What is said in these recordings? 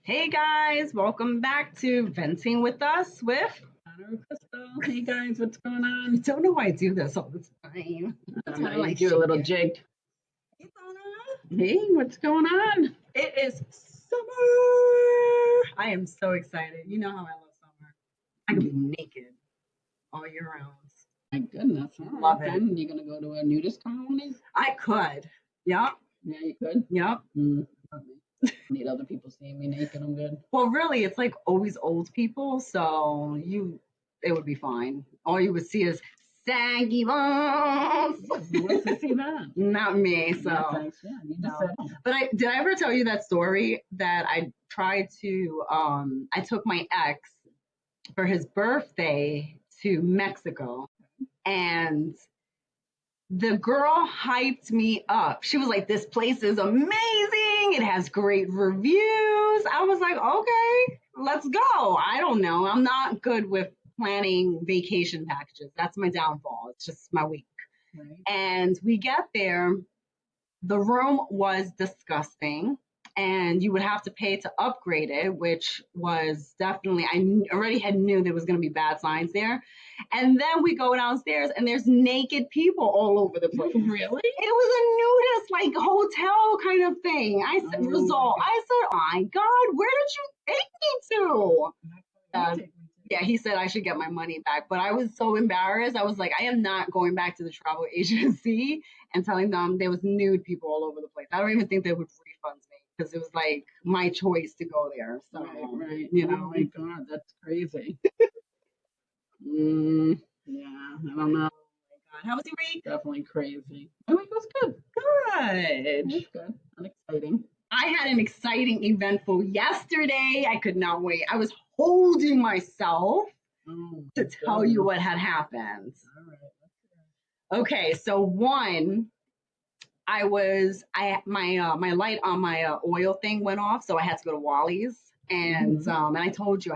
Hey guys, welcome back to Venting with Us with. Connor and Crystal. Hey guys, what's going I on? don't know why I do this all the time. I don't know, you do a little jig. Hey, Donna. Hey, what's going on? It is summer. I am so excited. You know how I love summer. I can be naked all year round. My goodness. Love it. Fun. You gonna go to a nudist colony? I could. Yep. Yeah, you could. Yep. Not me. Need other people seeing me naked. I'm good. Well, really, it's like always old people, so it would be fine. All you would see is saggy bones. Who wants to see that? Not me. So. No, thanks. Yeah, you just said. But did I ever tell you that story that I tried to I took my ex for his birthday to Mexico, and the girl hyped me up. She was like, "This place is amazing. It has great reviews." I was like, "Okay, let's go." I don't know. I'm not good with planning vacation packages. That's my downfall. It's just my week. Right. And we get there. The room was disgusting, and you would have to pay to upgrade it, which was definitely, already had knew there was going to be bad signs there. And then we go downstairs, and there's naked people all over the place. Really? It was a nudist, like, hotel kind of thing. I said, oh my God, where did you take me to? Yeah, he said I should get my money back, but I was so embarrassed. I was like, I am not going back to the travel agency and telling them there was nude people all over the place. I don't even think they would refund me because it was like my choice to go there. So, right. you know. Oh my God, that's crazy. Yeah, I don't know. God. How was your week? Definitely crazy. My week was good. Good. It was good. Unexciting. I had an exciting, eventful yesterday. I could not wait. I was holding myself to tell you what had happened. All right. Okay, so one, my light on my oil thing went off, so I had to go to Wally's, and and I told you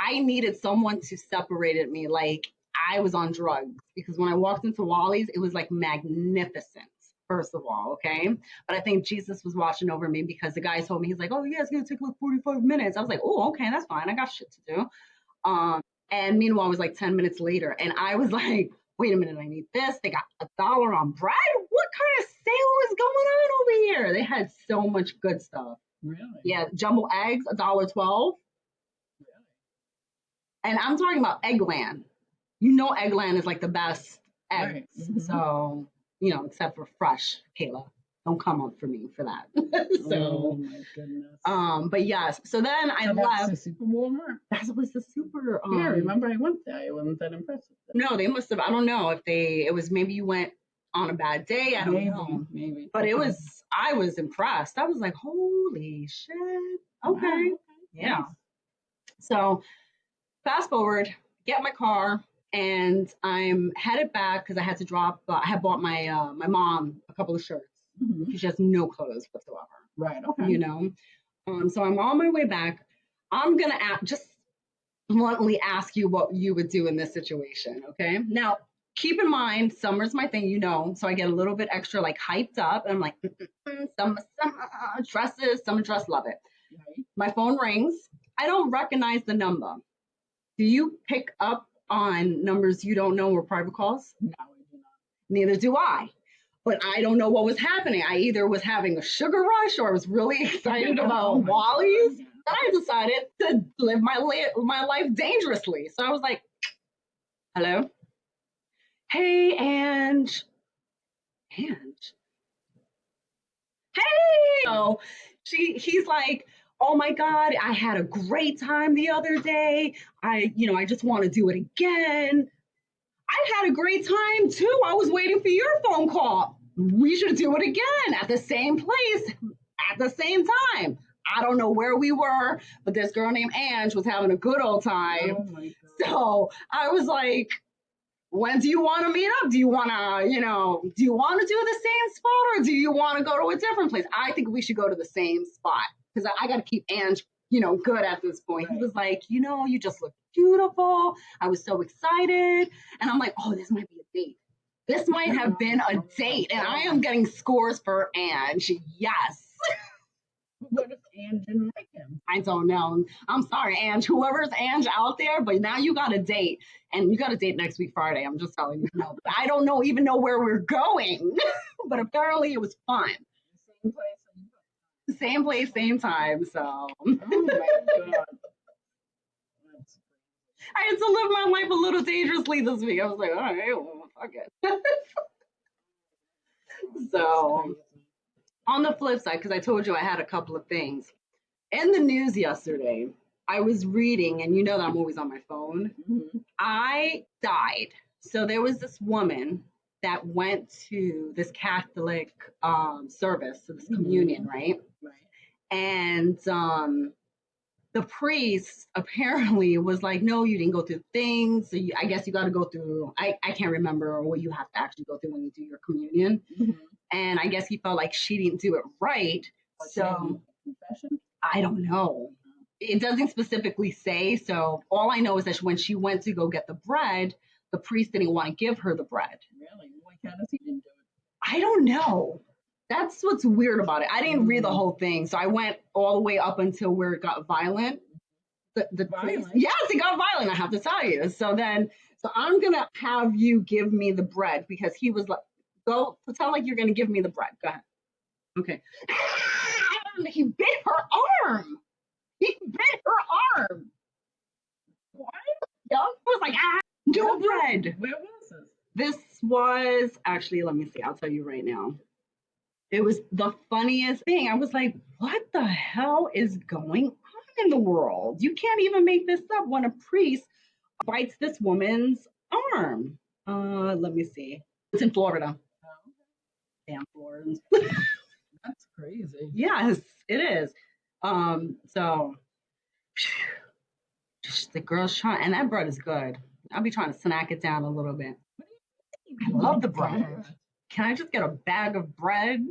I needed someone to separate me, like I was on drugs, because when I walked into Wally's, it was like magnificent. First of all, okay, but I think Jesus was watching over me because the guy told me, he's like, "Oh yeah, it's gonna take like 45 minutes." I was like, "Oh, okay, that's fine. I got shit to do." And meanwhile, it was like 10 minutes later, and I was like, wait a minute, I need this. They got $1 on bread. What kind of sale is going on over here? They had so much good stuff. Really? Yeah, jumbo eggs, $1.12. Really? And I'm talking about Eggland. You know, Eggland is like the best eggs. Right. Mm-hmm. So, except for fresh, Kayla. Don't come up for me for that. So, oh my goodness. But yes. So then I left. That's the Super Walmart. That was the super. Yeah, remember I went there. I wasn't that impressed with it. No, they must have. I don't know if it was, maybe you went on a bad day. I don't know. Maybe. But I was impressed. I was like, holy shit. Okay. Wow. Yeah. Nice. So fast forward, get my car, and I'm headed back because I had to drop. I had bought my mom a couple of shirts. Mm-hmm. She has no clothes whatsoever. Right. Okay. So I'm on my way back. I'm gonna just bluntly ask you what you would do in this situation. Okay. Now, keep in mind, summer's my thing, so I get a little bit extra like hyped up, and I'm like, summer dresses, summer dress, love it. Right. My phone rings. I don't recognize the number. Do you pick up on numbers you don't know or private calls? No, I do not. Neither do I. But I don't know what was happening. I either was having a sugar rush or I was really excited about Wally's. I decided to live my life dangerously. So I was like, hello? Hey, Ange. Hey! So he's like, oh my God, I had a great time the other day. I just want to do it again. I had a great time too. I was waiting for your phone call. We should do it again at the same place at the same time. I don't know where we were, but this girl named Ange was having a good old time. Oh my God. So I was like, when do you want to meet up? Do you want to, do you want to do the same spot, or do you want to go to a different place? I think we should go to the same spot because I got to keep Ange, good at this point. Right. He was like, you just look beautiful. I was so excited. And I'm like, oh, this might be a date. This might have been a date. And I am getting scores for Ange. Yes. What if Anne didn't like him? I don't know. I'm sorry, Ange. Whoever's Ange out there, but now you got a date, and you got a date next week Friday. I'm just telling you. No, I don't know even know where we're going, but apparently it was fun. The same place. Same place, same time. So Oh my god. That's I had to live my life a little dangerously this week. I was like, all right, well, fuck it. So crazy. on the flip side, because I told you I had a couple of things in the news yesterday, I was reading, and you know that I'm always on my phone. Mhm. I died. So there was this woman that went to this Catholic service, so this communion, right? Right. And the priest apparently was like, no, you didn't go through things. So I guess you got to go through, I can't remember what you have to actually go through when you do your communion. Mhm. And I guess he felt like she didn't do it right. But So confession? I don't know. It doesn't specifically say. So all I know is that when she went to go get the bread, the priest didn't want to give her the bread. Really? Why can't he didn't do it? I don't know. That's what's weird about it. I didn't read the whole thing. So I went all the way up until where it got violent. The priest, Violent? yes, it got violent, I have to tell you. So I'm going to have you give me the bread because he was like, go pretend like you're going to give me the bread. Go ahead. Okay. He bit her arm. He bit her arm. What? Yup. I was like, no bread. Where was this? This was actually, let me see, I'll tell you right now. It was the funniest thing. I was like, what the hell is going on in the world? You can't even make this up when a priest bites this woman's arm. Let me see. It's in Florida. Oh, Damn Florida. that's crazy. Yes, it is. So the girl's trying, and that bread is good. I'll be trying to snack it down a little bit. I love the bread. Can I just get a bag of bread?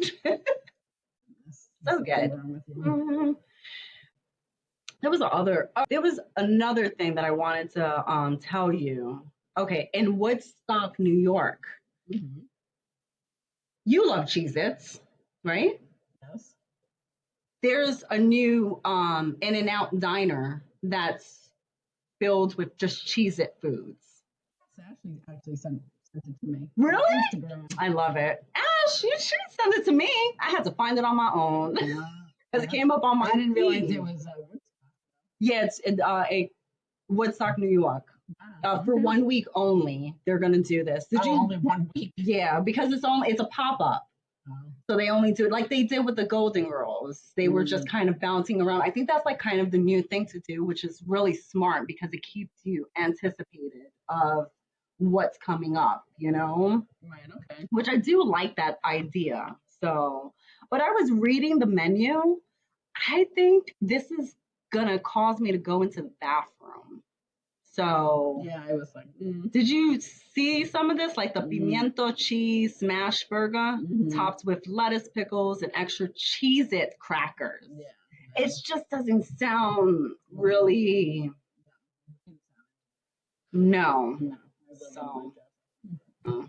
So good. Mhm. There was another thing that I wanted to tell you. Okay, in Woodstock, New York, Mhm. you love Cheez-Its, right? Yes. There's a new In-N-Out diner that's filled with just Cheez-It foods. Actually sent it to me. Really? On Instagram. I love it. Ash, you should send it to me. I had to find it on my own because it came up on my I didn't realize feed. it was Woodstock. Yeah, it's a Woodstock, New York. Wow. For 1 week only, they're gonna do this. Only 1 week? Yeah, because it's a pop up. Oh. So they only do it like they did with the Golden Girls. They were just kind of bouncing around. I think that's like kind of the new thing to do, which is really smart because it keeps you anticipated of what's coming up, you know? Right, okay. Which I do like that idea. So, but I was reading the menu. I think this is gonna cause me to go into the bathroom. So, Yeah, I was like, did you see some of this? Like the pimiento cheese smash burger topped with lettuce, pickles, and extra Cheez-It crackers. yeah. It just doesn't sound really. No. No. So,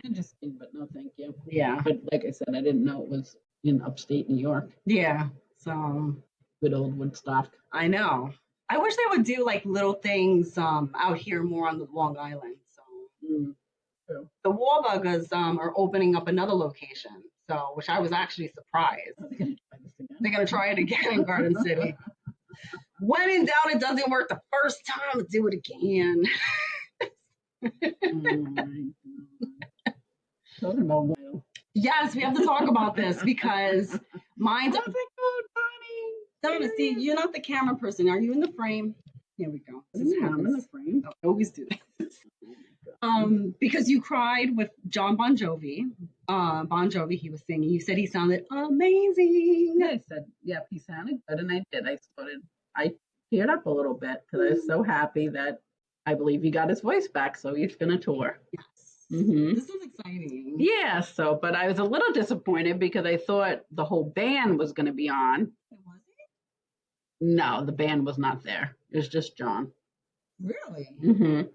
Interesting, but no, thank you. yeah. But like I said, I didn't know it was in upstate New York. Yeah. So, Good old Woodstock. I know. I wish they would do like little things out here more on the Long Island. So, True. the Warburgers are opening up another location. So, which I was actually surprised. Are they gonna try this again? They're gonna try it again in Garden City. When in doubt, it doesn't work the first time, do it again. Talking about Wild. Yes, we have to talk about this because mine. How's it going, Bonnie? Donna, see, you're not the camera person. Are you in the frame? Here we go. This I'm in the happens. frame. I always do this. Because you cried with John Bon Jovi. Bon Jovi, he was singing. You said he sounded amazing. Yeah, I said, yep, he sounded good, and I did. I teared up a little bit because I was so happy that I believe he got his voice back, so he's gonna tour. Yes. Mhm. This is exciting. Yeah, but I was a little disappointed because I thought the whole band was gonna be on. Was it? No, the band was not there. It was just John. Really? Mm-hmm.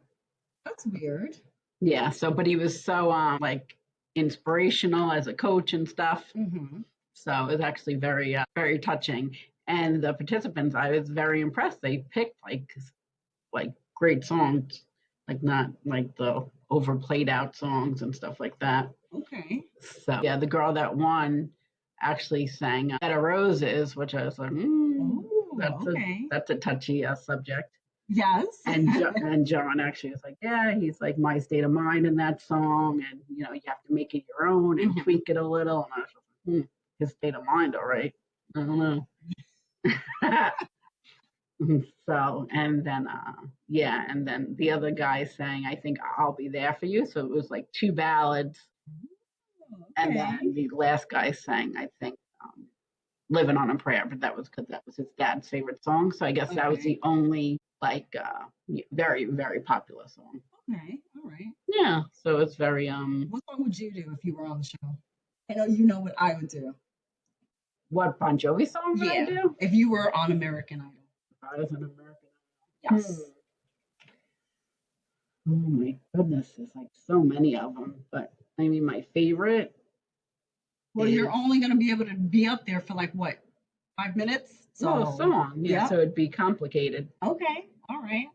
That's weird. Yeah, but he was so like inspirational as a coach and stuff. Mm-hmm. So it was actually very, very touching. And the participants, I was very impressed. They picked like great songs, like not like the overplayed out songs and stuff like that. Okay. So yeah, the girl that won actually sang "Bed of Roses," which I was like, Oh, okay. that's a touchy subject. Yes. And John actually was like, yeah, he's like my state of mind in that song, and you have to make it your own and tweak it a little. And I was like, his state of mind, all right. I don't know. So, and then, and then the other guy sang, I think I'll Be There For You. So it was like two ballads. And Okay. then the last guy sang, I think, Living on a Prayer, but that was because that was his dad's favorite song. So I guess that was the only very, very popular song. Okay, all right. Yeah, so it's very What song would you do if you were on the show? I know you know what I would do. What Bon Jovi song would I do? If you were on American Idol. I was an American Idol. Yes. Oh my goodness, there's like so many of them. But I mean, my favorite. Well, you're only going to be able to be up there for like what, 5 minutes? So a song, yeah. So it'd be complicated. Okay, all right.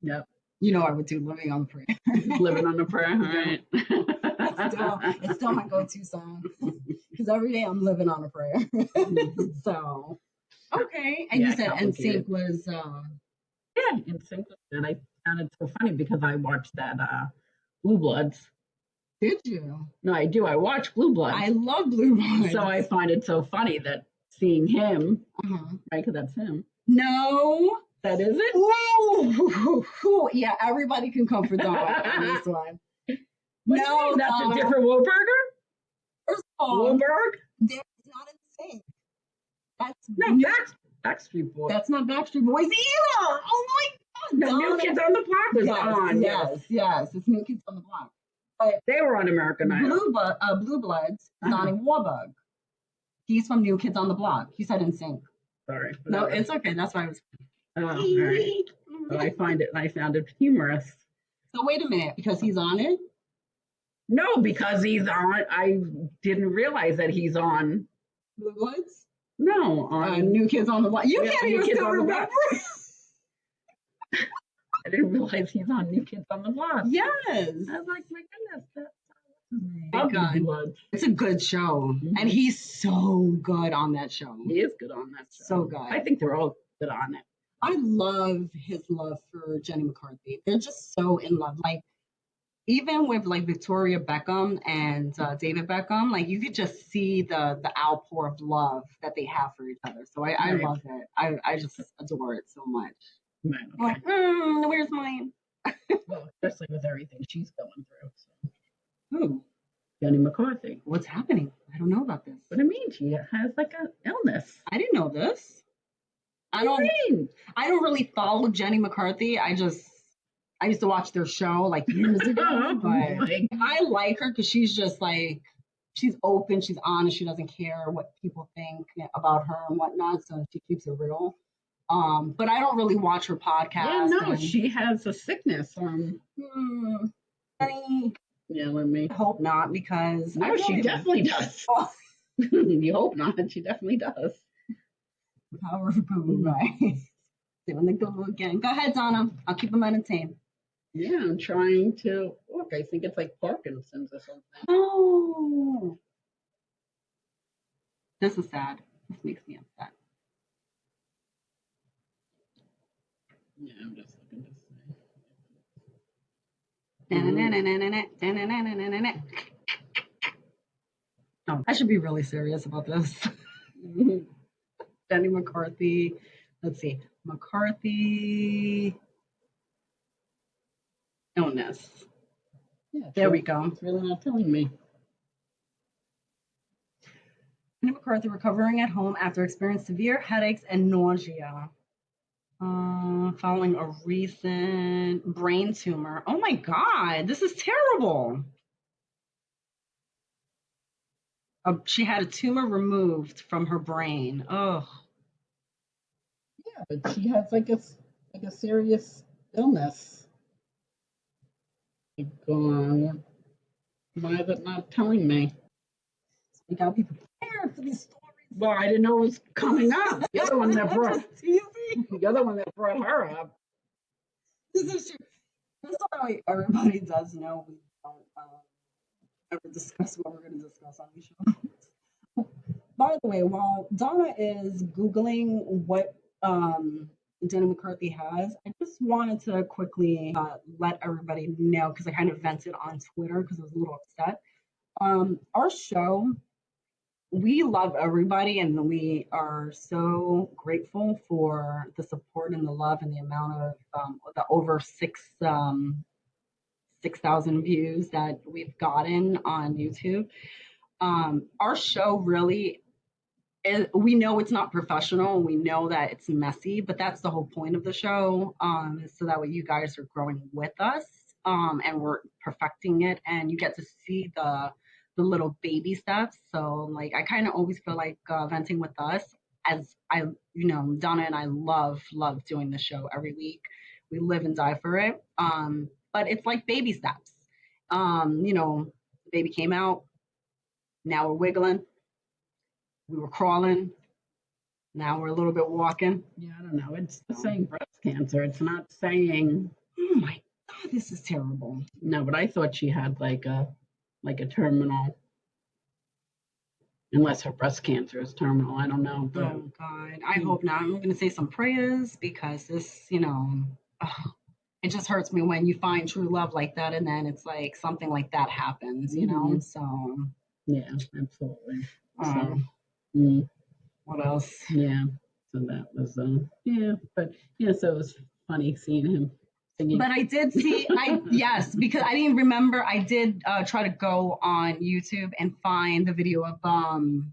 Yep. You know, I would do Living on the Prayer. Living on the Prayer, all right. It's still my go-to song because every day I'm living on a prayer. So, okay. And you said NSYNC was. Yeah, NSYNC was good. I found it so funny because I watched that Blue Bloods. Did you? No, I do. I watch Blue Bloods. I love Blue Bloods. So I find it so funny that seeing him, right? Because that's him. No. That is it? Whoa. Yeah, everybody can come for Dawn on this one. No, that's a different Wahlberger? First of all, Wahlberg? That's not NSYNC. That's Backstreet Boys. That's not Backstreet Boys either. Oh my God. No, New Kids on the Block was on. Yes. It's New Kids on the Block. But they were on American Idol. Blue Bloods, Donnie Wahlberg. He's from New Kids on the Block. He said NSYNC. Sorry. No, it's okay. That's why I was. Oh, all right. So I found it humorous. So wait a minute, because he's on it? No, because he's on. I didn't realize that he's on Blue Bloods. No, on New Kids on the Block. You can't even still remember. I didn't realize he's on New Kids on the Block. Yes. I was like, my goodness, it's a good show, and he's so good on that show. He is good on that show. So good. I think they're all good on it. I love his love for Jenny McCarthy. They're just so in love. Like, even with like Victoria Beckham and David Beckham, like you could just see the outpour of love that they have for each other. So I love it. I just adore it so much. Right, okay. I'm like, where's mine? Well, especially with everything she's going through. So. Who? Jenny McCarthy. What's happening? I don't know about this. What do you mean? She has like an illness. I didn't know this. I don't really follow Jenny McCarthy. I used to watch their show like years ago, but I like her because she's just like, she's open, she's honest, she doesn't care what people think about her and whatnot, so she keeps it real. But I don't really watch her podcast. Yeah, no, she has a sickness. Yeah, let me. I hope not, because no, she definitely does. You hope not. She definitely does. Power of boo, right? When they go again. Go ahead, Donna. I'll keep them entertained. Yeah, I'm trying to look. I think it's like Parkinson's or something. Oh, this is sad. This makes me upset. Yeah, I'm just looking to see. Oh, I should be really serious about this. Jenny McCarthy. Let's see. McCarthy illness. Yeah, there we go. It's really not telling me. Jenny McCarthy recovering at home after experiencing severe headaches and nausea. Following a recent brain tumor. Oh my God, this is terrible. She had a tumor removed from her brain. Oh. Yeah, but she has like a serious illness. Why is it not telling me? We gotta be prepared for these stories, Well, I didn't know it was coming up. You're the one that I'm brought. just teasing. You're the one that brought her up. This is true. Just so that way everybody does know we don't ever discuss what we're going to discuss on the show. By the way, while Donna is Googling what Jenny McCarthy has, I just wanted to quickly let everybody know because I kind of vented on Twitter because I was a little upset. Our show, we love everybody and we are so grateful for the support and the love and the amount of the over 6,000 views that we've gotten on YouTube. Our show really is, we know it's not professional. We know that it's messy, but that's the whole point of the show. So that way you guys are growing with us, and we're perfecting it, and you get to see the little baby steps. So like I kind of always feel like venting with us, as I, Donna and I love doing the show every week. We live and die for it. But it's like baby steps. The baby came out. Now we're wiggling. We were crawling. Now we're a little bit walking. Yeah, I don't know. It's saying breast cancer. It's not saying. Oh my God, this is terrible. No, but I thought she had like a terminal. Unless her breast cancer is terminal, I don't know. But Oh God, I hope not. I'm going to say some prayers because this, it just hurts me when you find true love like that and then it's like something like that happens, So yeah, absolutely. So, mm, what else? yeah. So that was but yeah, so it was funny seeing him singing. But I did see, yes, because I didn't remember. I did try to go on YouTube and find the video of Bon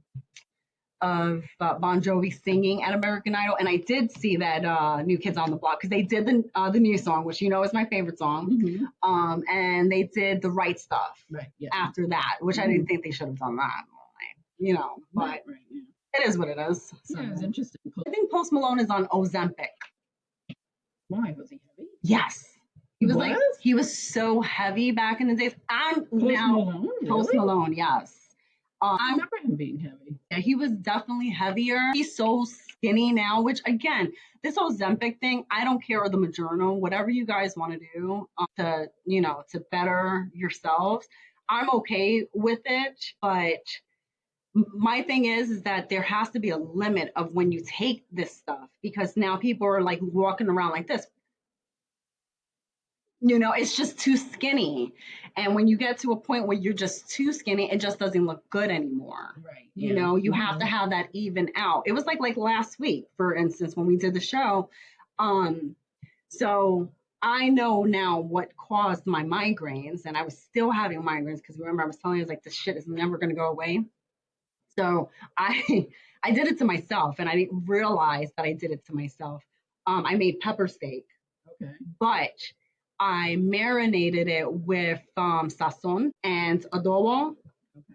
Jovi singing at American Idol, and I did see that New Kids on the Block because they did the new song, which is my favorite song. And they did the Right Stuff after that, which I didn't think they should have done that. But it is what it is. So. Yeah, it was interesting. I think Post Malone is on Ozempic. Why was he heavy? Yes. He was so heavy back in the days. Malone, really? Post Malone, yes. I remember him being heavy. Yeah, he was definitely heavier. He's so skinny now, which again, this Ozempic thing, I don't care, or the Moderna, whatever you guys want to do to better yourselves. I'm okay with it, but my thing is that there has to be a limit of when you take this stuff because now people are like walking around like this. It's just too skinny. And when you get to a point where you're just too skinny, it just doesn't look good anymore. Right. You have to have that even out. It was like last week, for instance, when we did the show. So I know now what caused my migraines, and I was still having migraines because remember I was telling you like this shit is never going to go away. So I did it to myself, and I didn't realize that I did it to myself. I made pepper steak. Okay. But I marinated it with sazon and adobo,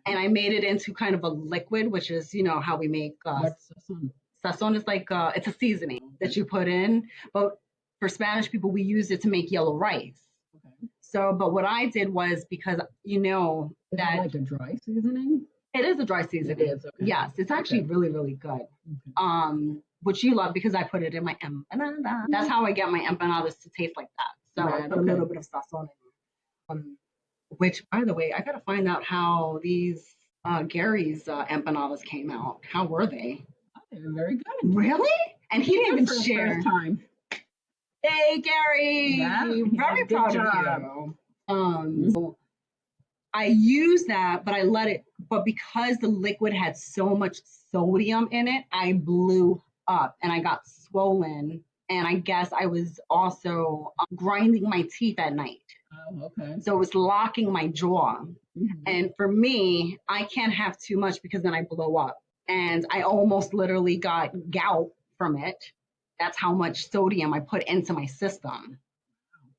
and I made it into kind of a liquid, which is how we make What's sazon? Sazon is like it's a seasoning that you put in, but for Spanish people we use it to make yellow rice. Okay. So, but what I did was because that is it like a dry seasoning. It is a dry seasoning. It is. Okay. Yes, it's actually really really good. Okay. Which you love because I put it in my empanada. That's how I get my empanadas to taste like that. So I put a little bit of sazon in. Which, by the way, I gotta find out how these Gary's empanadas came out. How were they? Oh, they were very good. Really? And he didn't even share. First time. Hey, Gary! Yeah, very proud of you. So I used that, but I let it. But because the liquid had so much sodium in it, I blew up and I got swollen. And I guess I was also grinding my teeth at night. Oh, okay. So it was locking my jaw. And for me, I can't have too much because then I blow up. And I almost literally got gout from it. That's how much sodium I put into my system.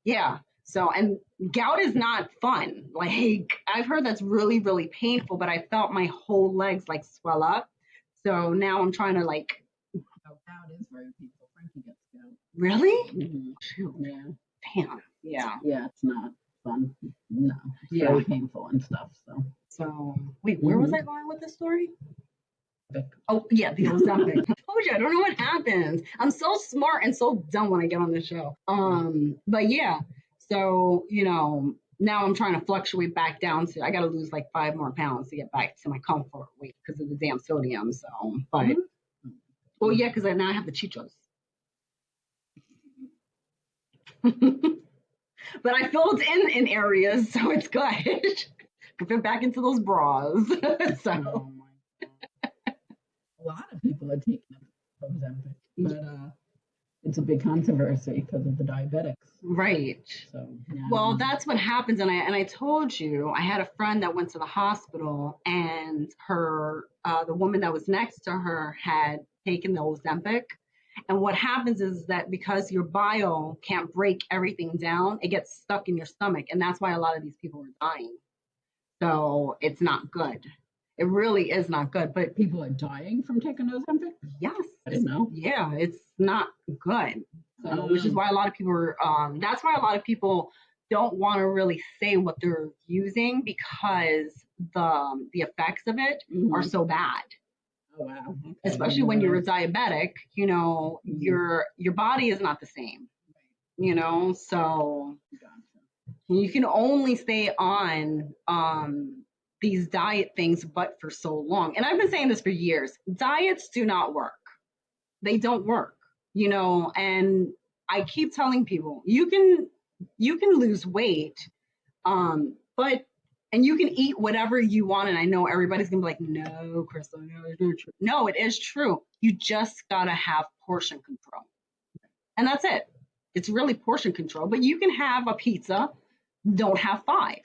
Yeah. So, and gout is not fun. Like, I've heard that's really, really painful, but I felt my whole legs like swell up. So now I'm trying to like. Gout is very painful. Frankie gets gout. Really? Mm-hmm. Yeah. Damn. Yeah. Yeah, it's not fun. No. It's very painful and stuff. So wait, where was I going with this story? Oh, yeah, the Ozempic. I told you, I don't know what happens. I'm so smart and so dumb when I get on the show. But yeah, so, now I'm trying to fluctuate back down to, I got to lose like 5 more pounds to get back to my comfort weight because of the damn sodium. So, but, well, yeah, because now I have the chichos. But I filled in areas, so it's good. Can fit back into those bras. So. Oh my God. A lot of people are taking Ozempic, but it's a big controversy because of the diabetics. Right. So yeah. Well, that's what happens, and I told you I had a friend that went to the hospital, and the woman that was next to her had taken the Ozempic. And what happens is that because your bile can't break everything down, it gets stuck in your stomach, and that's why a lot of these people are dying. So it's not good. It really is not good. But people are dying from taking Ozempic? Yes. I didn't know. Yeah, it's not good. So, which is why a lot of people are, that's why a lot of people don't want to really say what they're using because the effects of it are so bad. Oh wow. Okay. Especially when you're a diabetic, your body is not the same. So you can only stay on these diet things but for so long. And I've been saying this for years. Diets do not work. They don't work, and I keep telling people you can lose weight, but and you can eat whatever you want. And I know everybody's gonna be like, no, Crystal, no, it's not true. No, it is true. You just gotta have portion control. And that's it. It's really portion control. But you can have a pizza, don't have 5.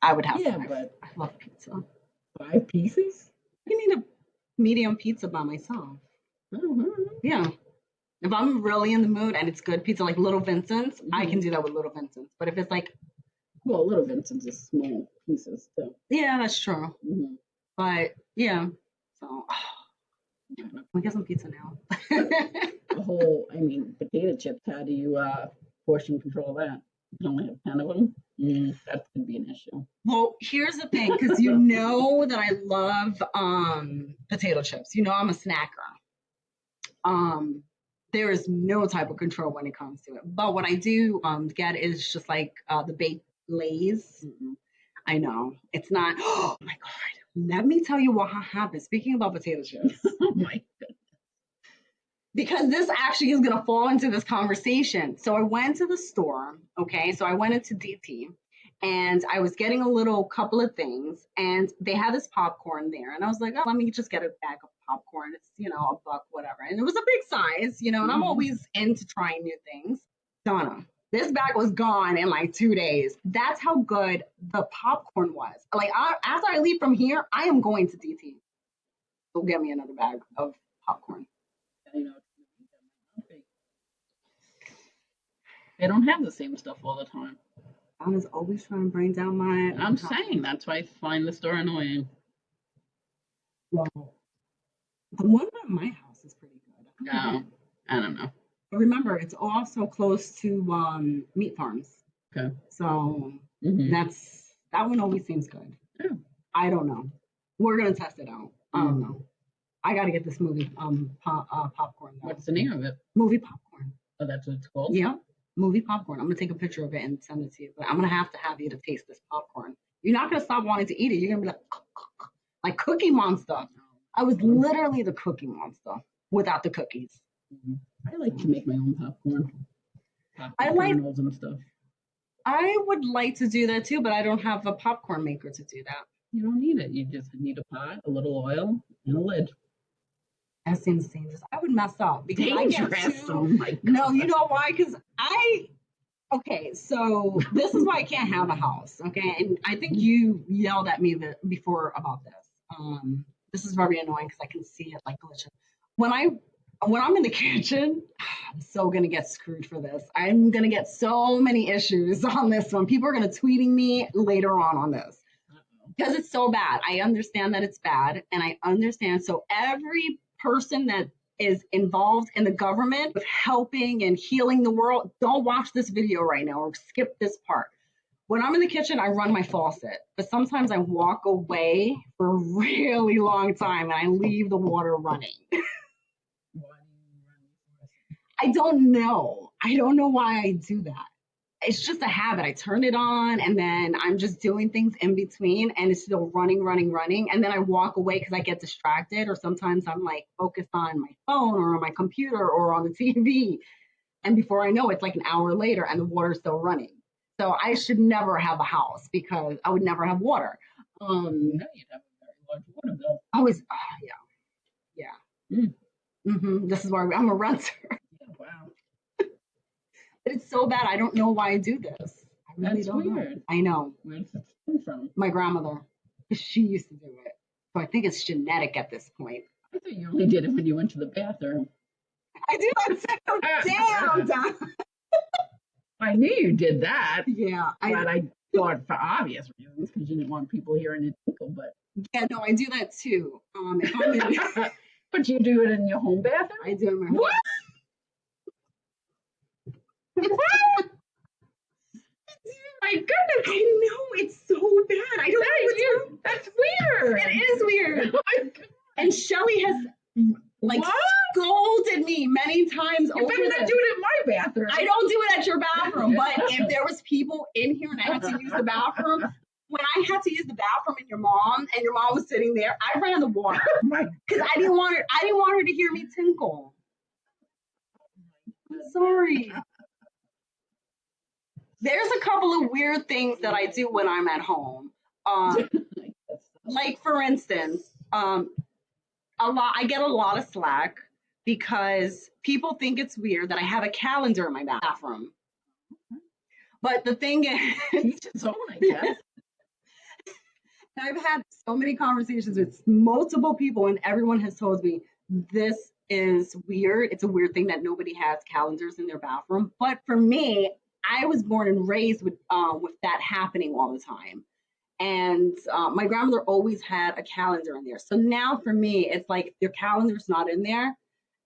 I would have 5. But I love pizza. 5 pieces? I can eat a medium pizza by myself. Mm-hmm. Yeah. If I'm really in the mood and it's good pizza, like Little Vincent's, I can do that with Little Vincent's. But if it's like, well, Little Vincent's is small pieces too. Yeah, that's true. But yeah, so we get some pizza now. The whole, potato chips. How do you portion control that? You can only have 10 of them. That could be an issue. Well, here's the thing, because you know that I love potato chips. I'm a snacker. There is no type of control when it comes to it. But what I do get is just like the baked Lays. I know it's not. Oh my God! Let me tell you what happened. Speaking about potato chips. Oh my goodness. Because this actually is going to fall into this conversation. So I went to the store. Okay, so I went into DT. And I was getting a little couple of things, and they had this popcorn there. And I was like, oh, let me just get a bag of popcorn. It's, $1, whatever. And it was a big size, and I'm always into trying new things. Donna, this bag was gone in like 2 days. That's how good the popcorn was. Like, after I leave from here, I am going to DT. Go get me another bag of popcorn. They don't have the same stuff all the time. I was always trying to bring down my. I'm saying that's why I find the store annoying. Well, the one at my house is pretty good. No, I don't know. But remember, it's also close to meat farms. Okay. So that one always seems good. Yeah. I don't know. We're gonna test it out. I don't know. I got to get this movie popcorn. Though. What's the name of it? Movie popcorn. Oh, that's what it's called? Yeah. Movie popcorn. I'm gonna take a picture of it and send it to you. But I'm gonna have you to taste this popcorn. You're not gonna stop wanting to eat it. You're gonna be like Cookie Monster. I was literally the Cookie Monster without the cookies. I like to make my own popcorn. I like kernels and stuff. I would like to do that too, but I don't have a popcorn maker to do that. You don't need it. You just need a pot, a little oil, and a lid. That seems dangerous. I would mess up because dangerous. Oh my God. No, you know why? Because okay, so this is why I can't have a house. Okay, and I think you yelled at me before about this. This is very annoying because I can see it like glitching. When I'm in the kitchen, I'm so gonna get screwed for this. I'm gonna get so many issues on this one. People are gonna tweeting me later on this because it's so bad. I understand that it's bad, and I understand. So every person that is involved in the government with helping and healing the world, don't watch this video right now or skip this part. When I'm in the kitchen, I run my faucet, but sometimes I walk away for a really long time and I leave the water running. Why do you run your faucet? I don't know. I don't know why I do that. It's just a habit. I turn it on and then I'm just doing things in between and it's still running, running, running. And then I walk away because I get distracted, or sometimes I'm like focused on my phone or on my computer or on the TV. And before I know it, it's like an hour later and the water's still running. So I should never have a house because I would never have water. No, you'd have a very large water bill. Always, yeah. Mm. This is why I'm a renter. Yeah, wow. But it's so bad. I don't know why I do this. I really That's don't know. weird. I know. Where's it come from? My grandmother, she used to do it. So I think it's genetic at this point. I thought you only did it when you went to the bathroom. I do that too. Damn, Don. I knew you did that, Yeah, but I thought for obvious reasons because you didn't want people hearing it tinkle. But no, I do that too. If I'm in, but you do it in your home bathroom? I do it in my home. What? What? My goodness! I know, it's so bad. I don't know what's wrong. That's weird. It is weird. Oh my goodness. And Shelly has like What? scolded me many times You over better not this. do it in my bathroom. I don't do it at your bathroom, but if there was people in here and I had to use the bathroom, when I had to use the bathroom and your mom was sitting there, I ran the water Oh my because I didn't want her to hear me tinkle. I'm sorry. There's a couple of weird things that I do when I'm at home. Like for instance, I get a lot of slack because people think it's weird that I have a calendar in my bathroom. But the thing is, Teach its own, I guess. I've had so many conversations with multiple people, and everyone has told me this is weird. It's a weird thing that nobody has calendars in their bathroom. But for me, I was born and raised with that happening all the time. And my grandmother always had a calendar in there. So now for me, it's like their calendar's not in there.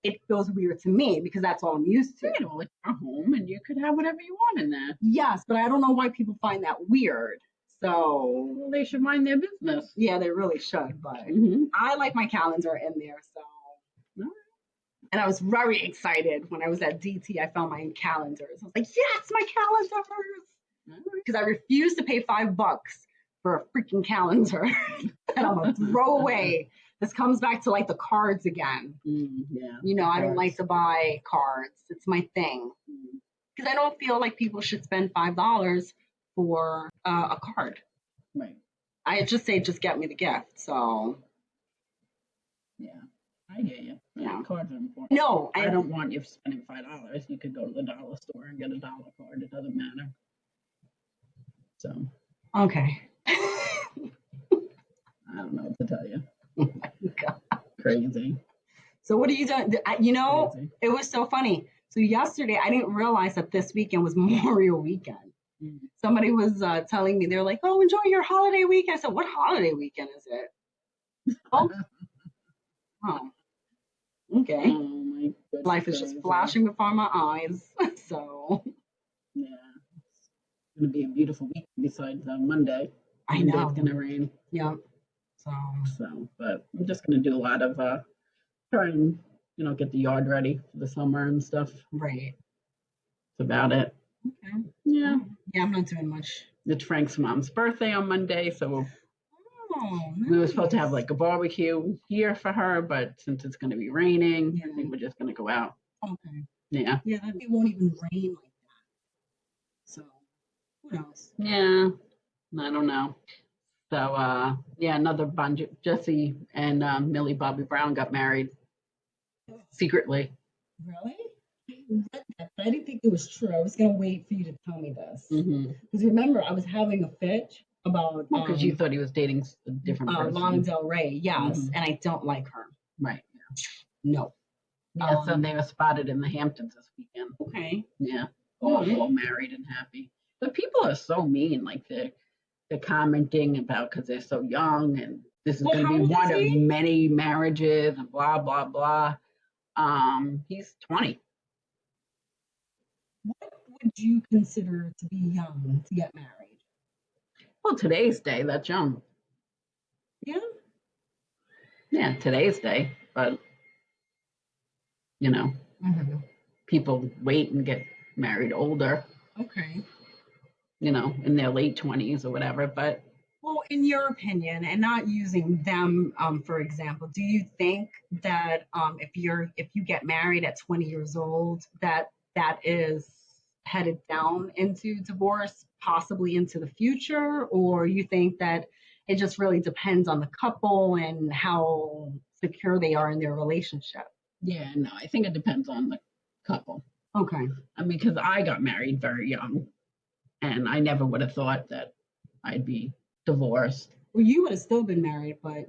It feels weird to me because that's all I'm used to. You know, like you're home and you could have whatever you want in there. Yes, but I don't know why people find that weird. So Well, they should mind their business. yeah, they really should. But Mm-hmm. I like my calendar in there. So, and I was very excited when I was at DT. I found my calendars. I was like, yes, my calendars. Because I refused to pay $5 for a freaking calendar that I'm gonna throw away. This comes back to like the cards again. Yeah. You know, I don't like to buy cards. It's my thing. Because I don't feel like people should spend $5 for a card. Right. I just say, just get me the gift. So. Yeah. I hear you. Yeah. Cards are important. No, I don't want you spending $5. You could go to the dollar store and get a dollar card. It doesn't matter. So. Okay. I don't know what to tell you. Oh my God. Crazy. So what are you doing? You know, Crazy. it was so funny. So yesterday, I didn't realize that this weekend was Memorial Weekend. Somebody was telling me, they're like, oh, enjoy your holiday weekend. I said, what holiday weekend is it? Oh, okay. Oh my goodness. Life is just flashing before my eyes. So. Yeah. It's going to be a beautiful week besides Monday. I know. It's going to rain. Yeah. So, but I'm just going to do a lot of try and, get the yard ready for the summer and stuff. Right. That's about it. Okay. Yeah. Yeah, I'm not doing much. It's Frank's mom's birthday on Monday, so nice. we were supposed to have like a barbecue here for her, but since it's going to be raining, I think we're just going to go out. Okay. Yeah. Yeah, it won't even rain like that. So, who knows? Yeah. I don't know. So, yeah, another Jesse and Millie Bobby Brown got married secretly. Really? I didn't think it was true. I was going to wait for you to tell me this. Mm-hmm. Because remember, I was having a fit about... Because you thought he was dating a different person. Lana Del Rey, yes. And I don't like her. Right. No. Yeah, so they were spotted in the Hamptons this weekend. Okay. Yeah. All married and happy. But people are so mean. Like, they're commenting about because they're so young and this is going to be one of many marriages and blah, blah, blah. He's 20. What would you consider to be young to get married? Well, today's day, that's young. Yeah. Yeah, today's day. But, people wait and get married older, Okay. in their late 20s or whatever. But Well, in your opinion, and not using them for example, do you think that if you get married at 20 years old, that is headed down into divorce, possibly into the future, or you think that it just really depends on the couple and how secure they are in their relationship? yeah, no, I think it depends on the couple. Okay. I mean, because I got married very young, and I never would have thought that I'd be divorced. Well, you would have still been married, but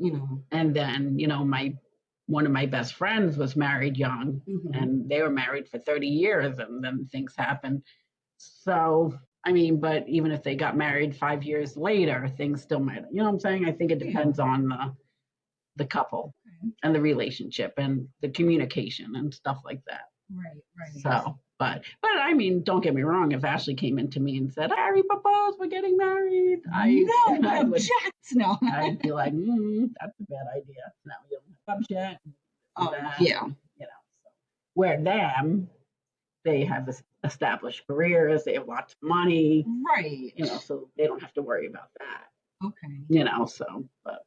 And then, one of my best friends was married young, and they were married for 30 years, and then things happened. So, I mean, but even if they got married 5 years later, things still might, you know what I'm saying? I think it depends on the couple and the relationship and the communication and stuff like that. Right, right. So, but I mean, don't get me wrong. If Ashley came into me and said, "Harry propose, we're getting married," I would object. No. I'd be like, "That's a bad idea." No, you don't have object. Oh, yeah. So where they have established careers, they have lots of money, Right. so they don't have to worry about that. Okay. So, but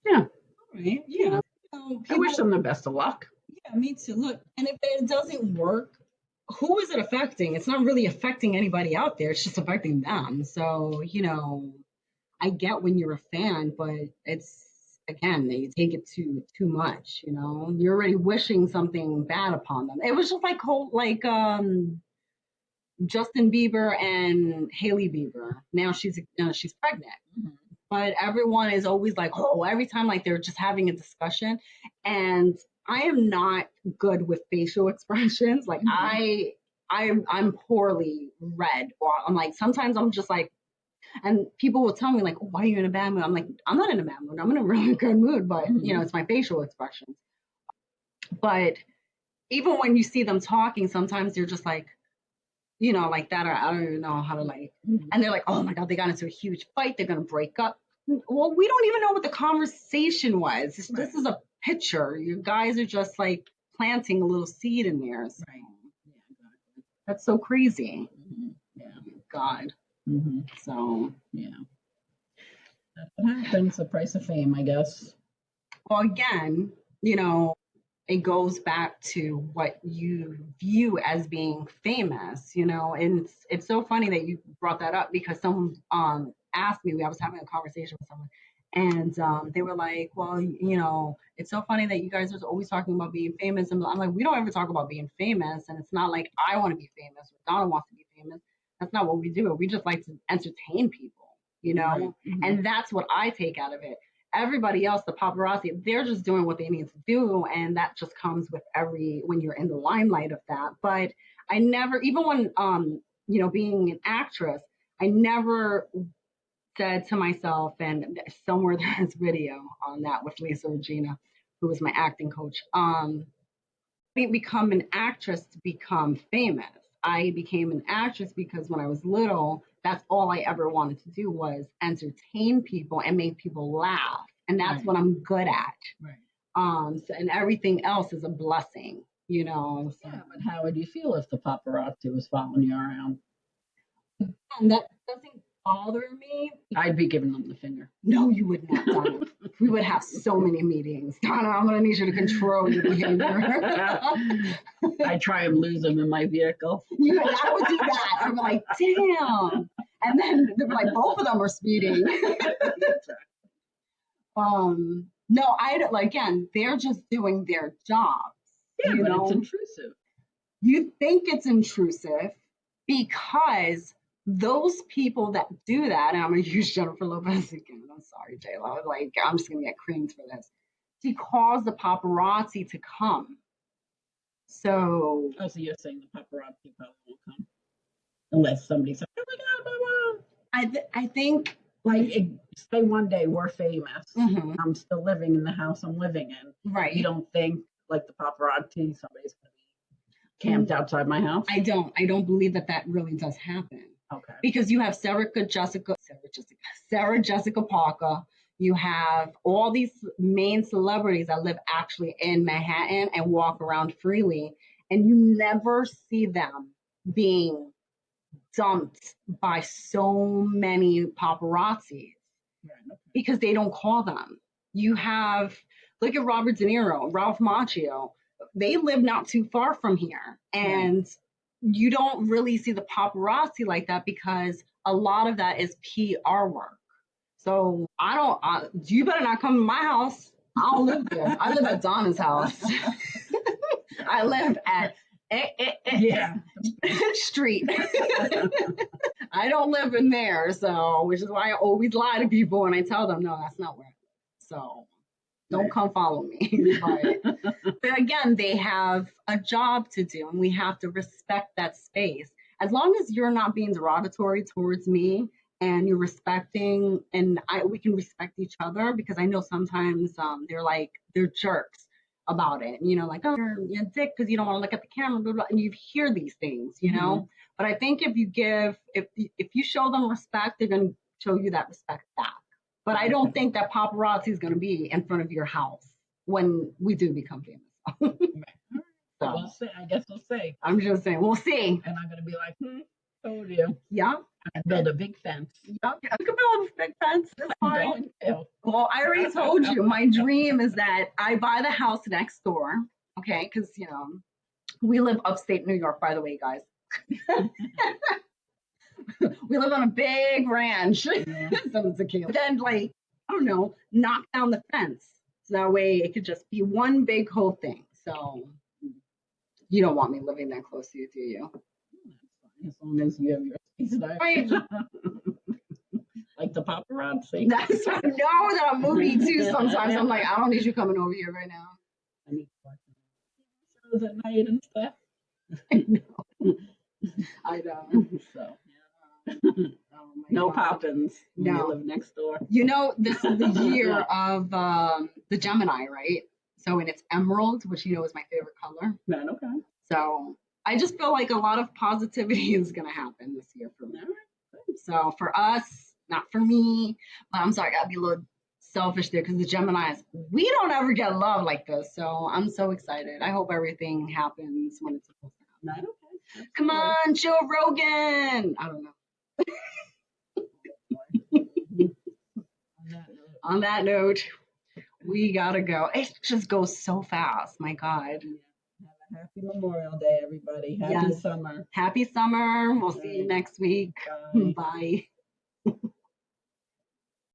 yeah. All right. Yeah. I wish them the best of luck. Yeah, me too. Look, and if it doesn't work, who is it affecting? It's not really affecting anybody out there. It's just affecting them. So, I get when you're a fan, but it's again, you take it too much, You're already wishing something bad upon them. It was just like Justin Bieber and Hailey Bieber. Now she's pregnant. But everyone is always like, oh, every time like they're just having a discussion. And I am not good with facial expressions. Like I'm poorly read. Or I'm like, sometimes I'm just like, and people will tell me like, oh, why are you in a bad mood? I'm like, I'm not in a bad mood. I'm in a really good mood, but it's my facial expressions. But even when you see them talking, sometimes they're just like, like that, or I don't even know how to like, and they're like, oh my God, they got into a huge fight. They're going to break up. Well, we don't even know what the conversation was. This is a picture. You guys are just like planting a little seed in there. So. Right. Yeah, exactly. That's so crazy. Yeah. God. So. Yeah. That's what happens. The price of fame, I guess. Well, again, it goes back to what you view as being famous, and it's so funny that you brought that up because someone asked me, I was having a conversation with someone, and they were like, well, it's so funny that you guys are always talking about being famous. And I'm like, we don't ever talk about being famous, and it's not like I want to be famous or Donna wants to be famous. That's not what we do. We just like to entertain people, Right. And that's what I take out of it. Everybody else, the paparazzi, they're just doing what they need to do, and that just comes with when you're in the limelight of that. But I never, even when being an actress, I never said to myself, and somewhere there's video on that with Lisa Regina, who was my acting coach. I didn't become an actress to become famous. I became an actress because when I was little, that's all I ever wanted to do was entertain people and make people laugh. And that's what I'm good at. Right. And everything else is a blessing, So. Yeah, but how would you feel if the paparazzi was following you around? And that doesn't bother me. I'd be giving them the finger. No, you would not, Donna. We would have so many meetings. Donna, I'm going to need you to control your behavior. I try and lose them in my vehicle. Yeah, I would do that. I'm like, damn. And then they're like, both of them are speeding. No, again, they're just doing their jobs. Yeah, but it's intrusive. You think it's intrusive because those people that do that, and I'm going to use Jennifer Lopez again. I'm sorry, J-Lo. Like, I'm just going to get creamed for this. She caused the paparazzi to come. So. Oh, so you're saying the paparazzi probably won't come unless somebody says, "Oh my God, I think. Like, say one day we're famous. I'm still living in the house I'm living in. Right. You don't think, like the paparazzi, somebody's going to be camped outside my house? I don't believe that really does happen. Okay. Because you have Sarah Jessica Sarah Jessica Parker. You have all these main celebrities that live actually in Manhattan and walk around freely, and you never see them being dumped by so many paparazzis because they don't call them. You have, look at Robert De Niro, Ralph Macchio. They live not too far from here. And you don't really see the paparazzi like that because a lot of that is PR work. So you better not come to my house. I don't live there. I live at Donna's house. I live at street. I don't live in there, so which is why I always lie to people and I tell them, no, that's not where I live. So don't come follow me. But again, they have a job to do and we have to respect that space. As long as you're not being derogatory towards me and you're respecting we can respect each other because I know sometimes they're jerks about it. Like, oh, you're a dick because you don't want to look at the camera, blah, blah, and you hear these things, But I think if you show them respect, they're going to show you that respect back. But I don't think that paparazzi is going to be in front of your house when we do become famous. So we'll see. I guess we'll see. I'm just saying, we'll see. And I'm going to be like, told you. Yeah. And build a big fence. Yep. I could build a big fence. It's fine. Well, I already told you, my dream is that I buy the house next door. Okay. Because, we live upstate New York, by the way, guys. We live on a big ranch. Then, I don't know, knock down the fence. So that way it could just be one big whole thing. So you don't want me living that close to you, do you? As long as you have your space. Right. Like the paparazzi. That's I know that I'm moody too sometimes. I'm like, I don't need you coming over here right now. I need to watch shows at night and stuff. I know. So oh no God. Poppins. No. You live next door. This is the year of the Gemini, right? So and it's emerald, which is my favorite color. Man, okay. So I just feel like a lot of positivity is gonna happen this year for me. So for us, not for me, but I'm sorry, I gotta be a little selfish there because the Geminis, we don't ever get love like this. So I'm so excited. I hope everything happens when it's supposed to happen. Okay. Come on, Joe Rogan. I don't know. On that note, we gotta go. It just goes so fast. My God. Have a happy Memorial Day, everybody. Happy summer. Happy summer. We'll see you next week. Bye. Bye.